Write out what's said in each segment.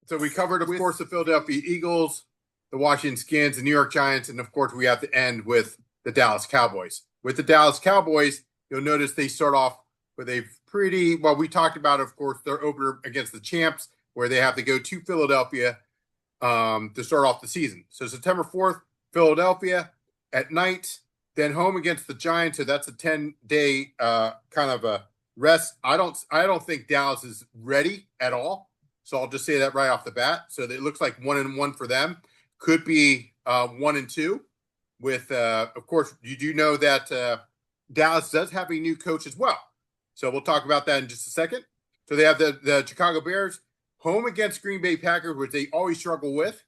So we covered, of course, the Philadelphia Eagles, the Washington Skins, the New York Giants, and of course, we have to end with the Dallas Cowboys. With the Dallas Cowboys, you'll notice they start off with a pretty, well, we talked about, of course, their opener against the champs, where they have to go to Philadelphia to start off the season. So September 4th, Philadelphia at night, then home against the Giants. So that's a 10-day kind of a rest. I don't think Dallas is ready at all. So I'll just say that right off the bat. So it looks like 1-1 for them. Could be 1-2 with, of course, you do know that Dallas does have a new coach as well. So we'll talk about that in just a second. So they have the Chicago Bears home against Green Bay Packers, which they always struggle with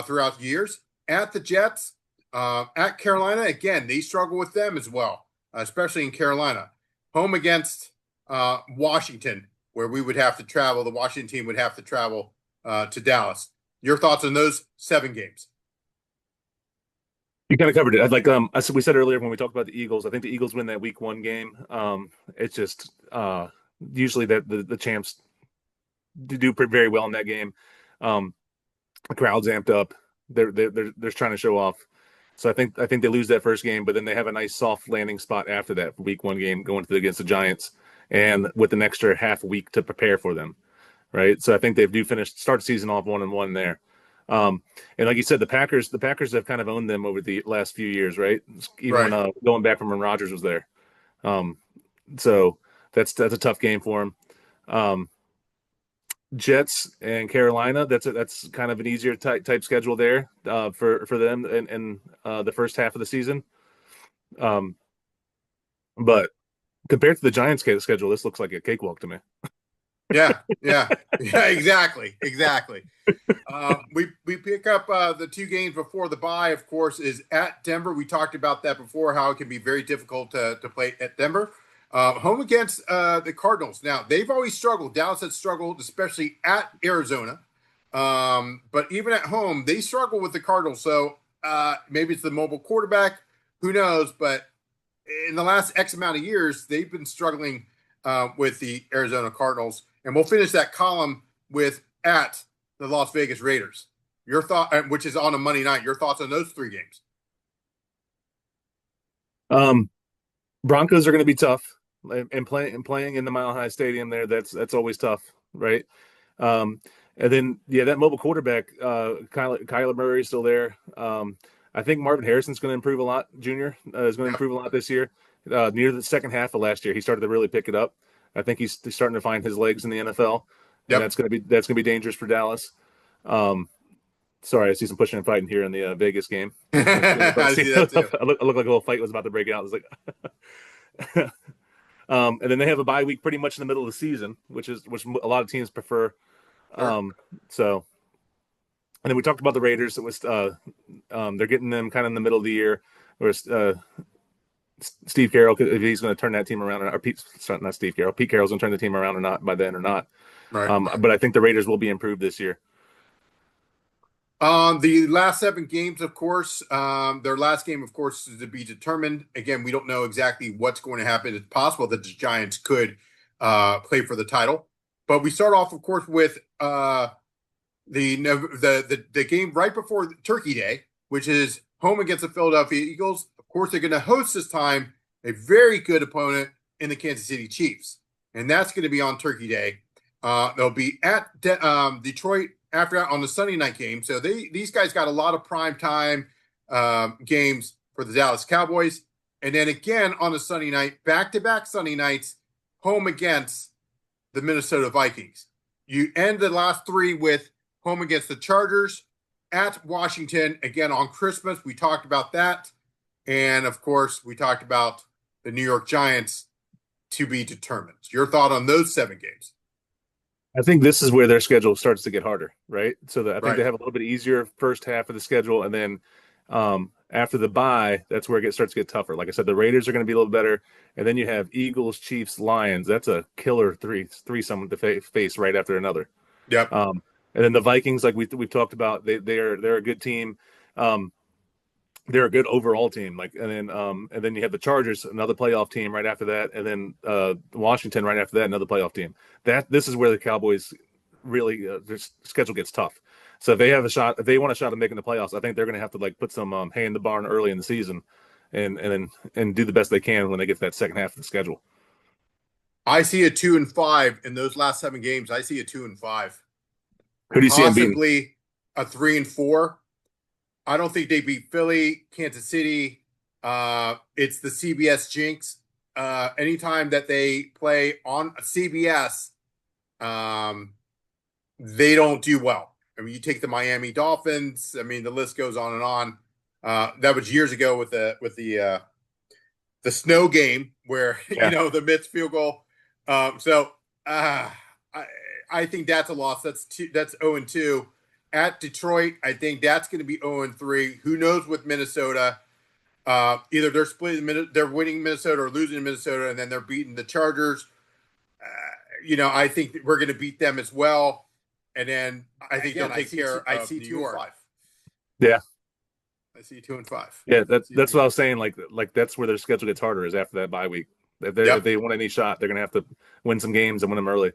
throughout the years. At the Jets, at Carolina, again, they struggle with them as well, especially in Carolina. Home against Washington, where we would have to travel. The Washington team would have to travel to Dallas. Your thoughts on those 7 games? You kind of covered it. Like we said earlier when we talked about the Eagles, I think the Eagles win that Week 1 game. It's just usually that the champs do very well in that game. The crowd's amped up. They're trying to show off. So I think they lose that first game, but then they have a nice soft landing spot after that Week 1 game going against the Giants, and with an extra half week to prepare for them, right? So I think they do start the season off 1-1 there. And like you said, the Packers have kind of owned them over the last few years, right? Even going back from when Rodgers was there. So that's a tough game for them. Jets and Carolina, that's kind of an easier type schedule there for them in the first half of the season. But compared to the Giants' schedule, this looks like a cakewalk to me. Yeah, exactly. We pick up the 2 games before the bye, of course, is at Denver. We talked about that before, how it can be very difficult to play at Denver. Home against the Cardinals. Now, they've always struggled. Dallas has struggled, especially at Arizona. But even at home, they struggle with the Cardinals. So maybe it's the mobile quarterback. Who knows? But in the last X amount of years, they've been struggling with the Arizona Cardinals. And we'll finish that column with at the Las Vegas Raiders. Your thought, which is on a Monday night, your thoughts on those 3 games? Broncos are going to be tough. And playing in the Mile High Stadium there, that's always tough, right? And then that mobile quarterback, Kyler Murray is still there. I think Marvin Harrison's going to improve a lot. Junior is going to improve a lot this year. Near the second half of last year, he started to really pick it up. I think he's starting to find his legs in the NFL. And that's going to be dangerous for Dallas. Sorry, I see some pushing and fighting here in the Vegas game. I see that too. I look like a little fight was about to break out. I was like. And then they have a bye week pretty much in the middle of the season, which a lot of teams prefer. So, and then we talked about the Raiders. It was they're getting them kind of in the middle of the year, where Steve Carroll, if he's going to turn that team around, or not Steve Carroll, Pete Carroll's going to turn the team around or not by then or not. Right. But I think the Raiders will be improved this year. The last 7 games, of course, their last game, of course, is to be determined. Again, we don't know exactly what's going to happen. It's possible that the Giants could play for the title. But we start off, of course, with the game right before Turkey Day, which is home against the Philadelphia Eagles. Of course, they're going to host this time a very good opponent in the Kansas City Chiefs. And that's going to be on Turkey Day. They'll be at Detroit after that on the Sunday night game. So these guys got a lot of primetime games for the Dallas Cowboys. And then again on a Sunday night, back-to-back Sunday nights, home against the Minnesota Vikings. You end the last 3 with home against the Chargers, at Washington, again on Christmas. We talked about that. And, of course, we talked about the New York Giants to be determined. Your thought on those 7 games? I think this is where their schedule starts to get harder, right? So I think they have a little bit easier first half of the schedule, and then after the bye, that's where it starts to get tougher. Like I said, the Raiders are going to be a little better, and then you have Eagles, Chiefs, Lions. That's a killer threesome to face right after another. Yep. And then the Vikings, like we've talked about, they're a good team. They're a good overall team. And then you have the Chargers, another playoff team right after that, and then Washington right after that, another playoff team. This is where the Cowboys really their schedule gets tough. So if they have a shot, if they want a shot at making the playoffs, I think they're going to have to like put some hay in the barn early in the season, and do the best they can when they get to that second half of the schedule. I see a 2-5 in those last 7 games. I see a 2-5, Who do you see them beating? possibly a 3-4. I don't think they beat Philly, Kansas City. It's the CBS jinx. Anytime that they play on CBS, they don't do well. I mean, you take the Miami Dolphins. I mean, the list goes on and on. That was years ago with the snow game where Yeah. the missed field goal. So I think that's a loss. That's 0-2 at Detroit. I think that's going to be 0-3. Who knows with Minnesota? Either they're splitting, they're winning Minnesota or losing Minnesota, and then they're beating the Chargers. I think we're going to beat them as well, and then I think they'll take care of New York. Yeah. I see 2-5. Yeah, that's what I was saying. Like that's where their schedule gets harder is after that bye week. If they want any shot, they're gonna have to win some games and win them early.